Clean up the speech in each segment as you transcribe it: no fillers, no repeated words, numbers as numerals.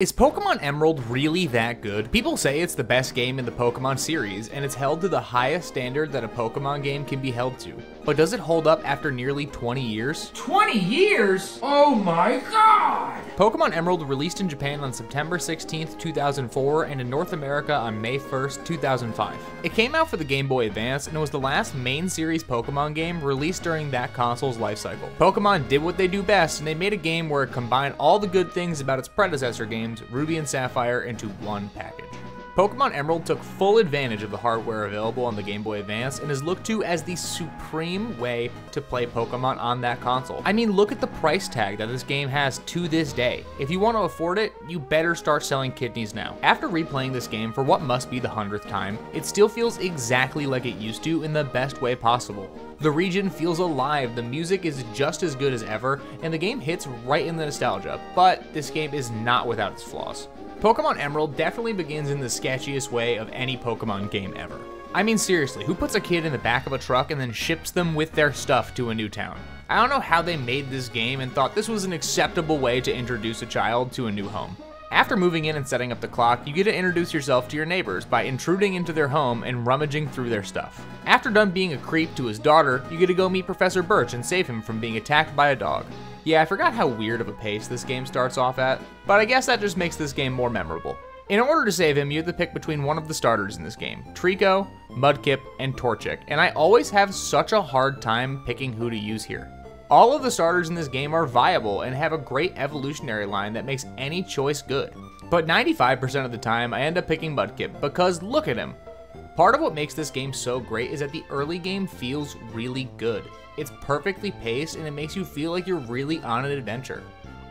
Is Pokémon Emerald really that good? People say it's the best game in the Pokémon series, and it's held to the highest standard that a Pokémon game can be held to. But does it hold up after nearly 20 years? 20 years? Oh my god! Pokémon Emerald released in Japan on September 16th, 2004, and in North America on May 1st, 2005. It came out for the Game Boy Advance, and it was the last main series Pokémon game released during that console's lifecycle. Pokémon did what they do best, and they made a game where it combined all the good things about its predecessor games, Ruby and Sapphire, into one package. Pokemon Emerald took full advantage of the hardware available on the Game Boy Advance and is looked to as the supreme way to play Pokemon on that console. I mean, look at the price tag that this game has to this day. If you want to afford it, you better start selling kidneys now. After replaying this game for what must be the 100th time, it still feels exactly like it used to in the best way possible. The region feels alive, the music is just as good as ever, and the game hits right in the nostalgia, but this game is not without its flaws. Pokemon Emerald definitely begins in the sketchiest way of any Pokemon game ever. I mean, seriously, who puts a kid in the back of a truck and then ships them with their stuff to a new town? I don't know how they made this game and thought this was an acceptable way to introduce a child to a new home. After moving in and setting up the clock, you get to introduce yourself to your neighbors by intruding into their home and rummaging through their stuff. After done being a creep to his daughter, you get to go meet Professor Birch and save him from being attacked by a dog. Yeah, I forgot how weird of a pace this game starts off at, but I guess that just makes this game more memorable. In order to save him, you have to pick between one of the starters in this game, Trico, Mudkip, and Torchic, and I always have such a hard time picking who to use here. All of the starters in this game are viable and have a great evolutionary line that makes any choice good. But 95% of the time, I end up picking Mudkip because look at him. Part of what makes this game so great is that the early game feels really good. It's perfectly paced and it makes you feel like you're really on an adventure.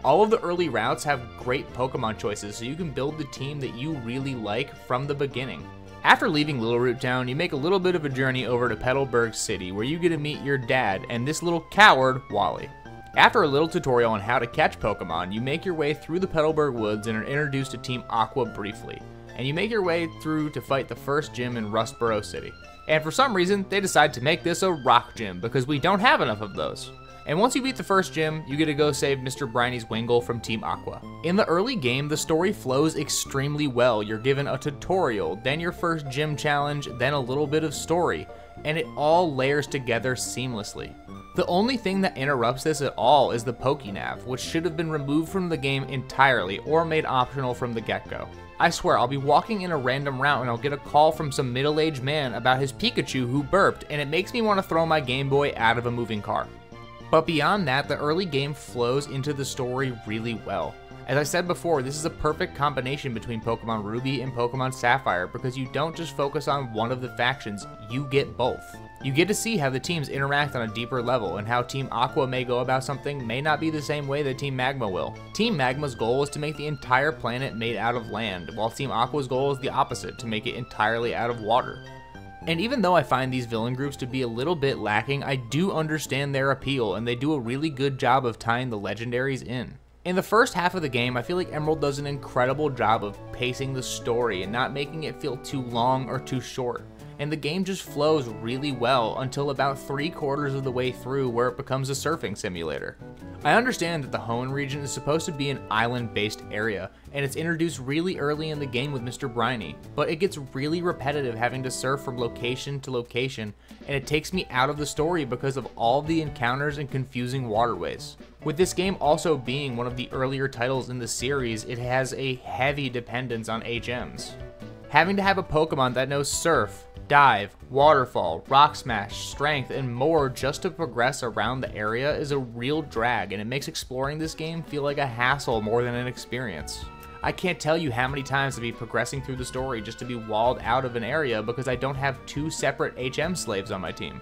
All of the early routes have great Pokemon choices, so you can build the team that you really like from the beginning. After leaving Littleroot Town, you make a little bit of a journey over to Petalburg City, where you get to meet your dad and this little coward, Wally. After a little tutorial on how to catch Pokemon, you make your way through the Petalburg Woods and are introduced to Team Aqua briefly, and you make your way through to fight the first gym in Rustboro City. And for some reason, they decide to make this a rock gym, because we don't have enough of those. And once you beat the first gym, you get to go save Mr. Briny's Wingull from Team Aqua. In the early game, the story flows extremely well. You're given a tutorial, then your first gym challenge, then a little bit of story, and it all layers together seamlessly. The only thing that interrupts this at all is the Pokénav, which should have been removed from the game entirely or made optional from the get-go. I swear, I'll be walking in a random route and I'll get a call from some middle-aged man about his Pikachu who burped, and it makes me want to throw my Game Boy out of a moving car. But beyond that, the early game flows into the story really well. As I said before, this is a perfect combination between Pokemon Ruby and Pokemon Sapphire because you don't just focus on one of the factions, you get both. You get to see how the teams interact on a deeper level and how Team Aqua may go about something may not be the same way that Team Magma will. Team Magma's goal is to make the entire planet made out of land, while Team Aqua's goal is the opposite, to make it entirely out of water. And even though I find these villain groups to be a little bit lacking, I do understand their appeal, and they do a really good job of tying the legendaries in. In the first half of the game, I feel like Emerald does an incredible job of pacing the story and not making it feel too long or too short. And the game just flows really well until about 3/4 of the way through, where it becomes a surfing simulator. I understand that the Hoenn region is supposed to be an island-based area, and it's introduced really early in the game with Mr. Briny, but it gets really repetitive having to surf from location to location, and it takes me out of the story because of all the encounters and confusing waterways. With this game also being one of the earlier titles in the series, it has a heavy dependence on HMs. Having to have a Pokemon that knows Surf, Dive, Waterfall, Rock Smash, Strength, and more just to progress around the area is a real drag, and it makes exploring this game feel like a hassle more than an experience. I can't tell you how many times I'd be progressing through the story just to be walled out of an area because I don't have 2 separate HM slaves on my team.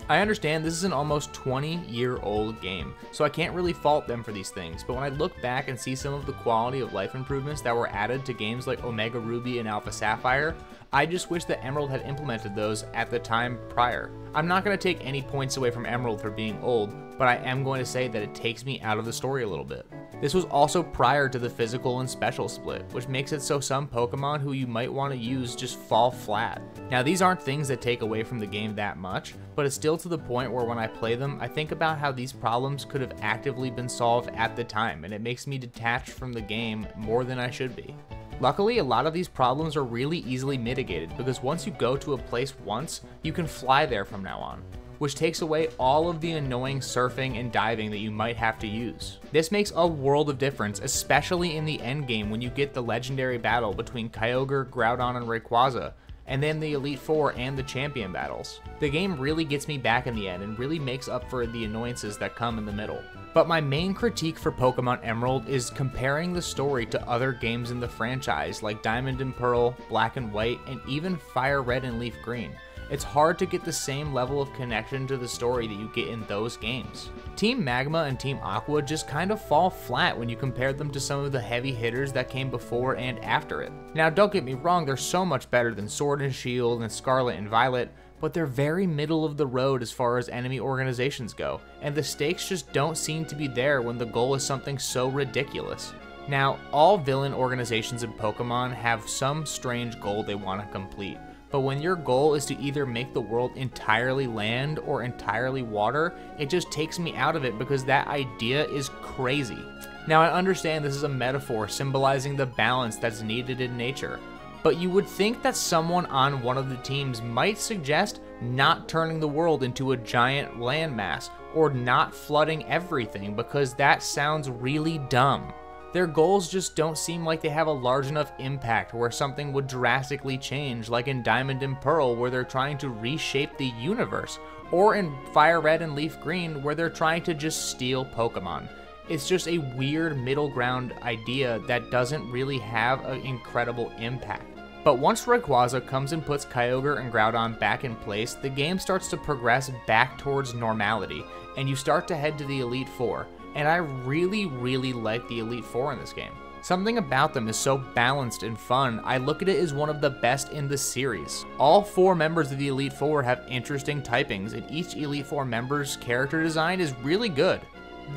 I understand this is an almost 20-year-old game, so I can't really fault them for these things, but when I look back and see some of the quality of life improvements that were added to games like Omega Ruby and Alpha Sapphire, I just wish that Emerald had implemented those at the time prior. I'm not going to take any points away from Emerald for being old, but I am going to say that it takes me out of the story a little bit. This was also prior to the physical and special split, which makes it so some Pokemon who you might want to use just fall flat. Now these aren't things that take away from the game that much, but it's still to the point where when I play them, I think about how these problems could have actively been solved at the time, and it makes me detached from the game more than I should be. Luckily, a lot of these problems are really easily mitigated because once you go to a place once, you can fly there from now on, which takes away all of the annoying surfing and diving that you might have to use. This makes a world of difference, especially in the endgame when you get the legendary battle between Kyogre, Groudon, and Rayquaza, and then the Elite Four and the champion battles. The game really gets me back in the end and really makes up for the annoyances that come in the middle. But my main critique for Pokemon Emerald is comparing the story to other games in the franchise like Diamond and Pearl, Black and White, and even Fire Red and Leaf Green. It's hard to get the same level of connection to the story that you get in those games. Team Magma and Team Aqua just kind of fall flat when you compare them to some of the heavy hitters that came before and after it. Now don't get me wrong, they're so much better than Sword and Shield and Scarlet and Violet, but they're very middle of the road as far as enemy organizations go, and the stakes just don't seem to be there when the goal is something so ridiculous. Now, all villain organizations in Pokemon have some strange goal they want to complete, but when your goal is to either make the world entirely land or entirely water, it just takes me out of it because that idea is crazy. Now I understand this is a metaphor symbolizing the balance that's needed in nature, but you would think that someone on one of the teams might suggest not turning the world into a giant landmass or not flooding everything because that sounds really dumb. Their goals just don't seem like they have a large enough impact where something would drastically change, like in Diamond and Pearl where they're trying to reshape the universe, or in Fire Red and Leaf Green where they're trying to just steal Pokemon. It's just a weird middle ground idea that doesn't really have an incredible impact. But once Rayquaza comes and puts Kyogre and Groudon back in place, the game starts to progress back towards normality, and you start to head to the Elite Four. And I really like the Elite Four in this game. Something about them is so balanced and fun, I look at it as one of the best in the series. All 4 members of the Elite Four have interesting typings, and each Elite Four member's character design is really good.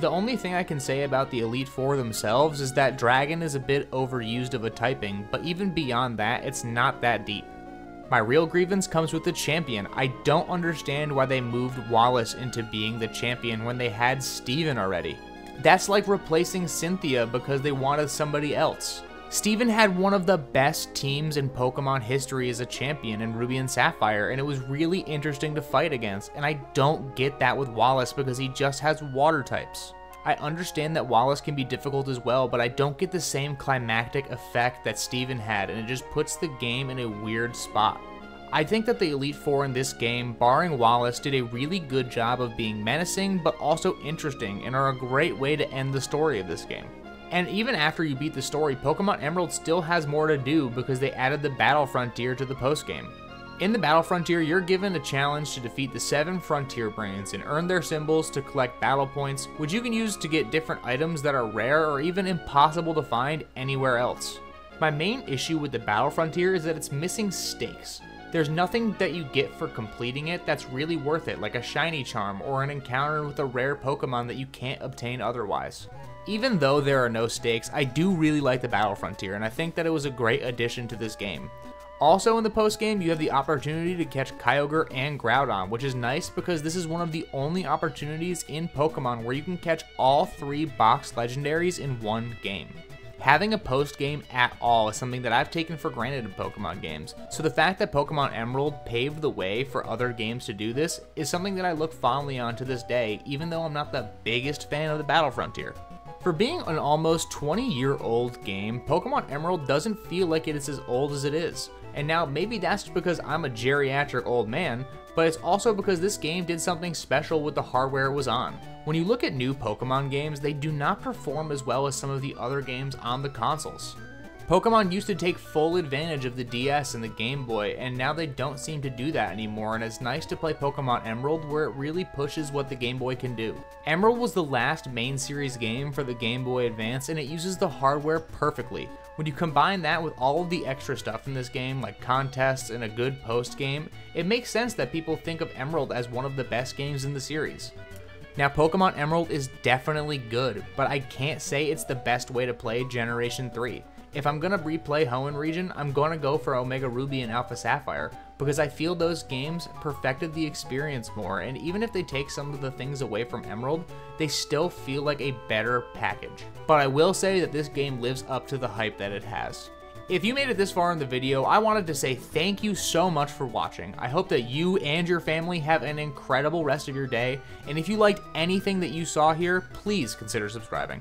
The only thing I can say about the Elite Four themselves is that Dragon is a bit overused of a typing, but even beyond that, it's not that deep. My real grievance comes with the champion. I don't understand why they moved Wallace into being the champion when they had Steven already. That's like replacing Cynthia because they wanted somebody else. Steven had one of the best teams in Pokemon history as a champion in Ruby and Sapphire, and it was really interesting to fight against, and I don't get that with Wallace because he just has water types. I understand that Wallace can be difficult as well, but I don't get the same climactic effect that Steven had, and it just puts the game in a weird spot. I think that the Elite Four in this game, barring Wallace, did a really good job of being menacing, but also interesting, and are a great way to end the story of this game. And even after you beat the story, Pokemon Emerald still has more to do because they added the Battle Frontier to the postgame. In the Battle Frontier, you're given a challenge to defeat the 7 Frontier Brains and earn their symbols to collect battle points, which you can use to get different items that are rare or even impossible to find anywhere else. My main issue with the Battle Frontier is that it's missing stakes. There's nothing that you get for completing it that's really worth it, like a shiny charm or an encounter with a rare Pokemon that you can't obtain otherwise. Even though there are no stakes, I do really like the Battle Frontier, and I think that it was a great addition to this game. Also in the postgame, you have the opportunity to catch Kyogre and Groudon, which is nice because this is one of the only opportunities in Pokemon where you can catch all 3 box legendaries in one game. Having a post-game at all is something that I've taken for granted in Pokemon games, so the fact that Pokemon Emerald paved the way for other games to do this is something that I look fondly on to this day, even though I'm not the biggest fan of the Battle Frontier. For being an almost 20-year-old game, Pokemon Emerald doesn't feel like it is as old as it is. And now maybe that's just because I'm a geriatric old man, but it's also because this game did something special with the hardware it was on. When you look at new Pokemon games, they do not perform as well as some of the other games on the consoles. Pokemon used to take full advantage of the DS and the Game Boy, and now they don't seem to do that anymore, and it's nice to play Pokemon Emerald where it really pushes what the Game Boy can do. Emerald was the last main series game for the Game Boy Advance, and it uses the hardware perfectly. When you combine that with all of the extra stuff in this game, like contests and a good post game, it makes sense that people think of Emerald as one of the best games in the series. Now, Pokemon Emerald is definitely good, but I can't say it's the best way to play Generation 3. If I'm gonna replay Hoenn region, I'm gonna go for Omega Ruby and Alpha Sapphire, because I feel those games perfected the experience more, and even if they take some of the things away from Emerald, they still feel like a better package. But I will say that this game lives up to the hype that it has. If you made it this far in the video, I wanted to say thank you so much for watching. I hope that you and your family have an incredible rest of your day, and if you liked anything that you saw here, please consider subscribing.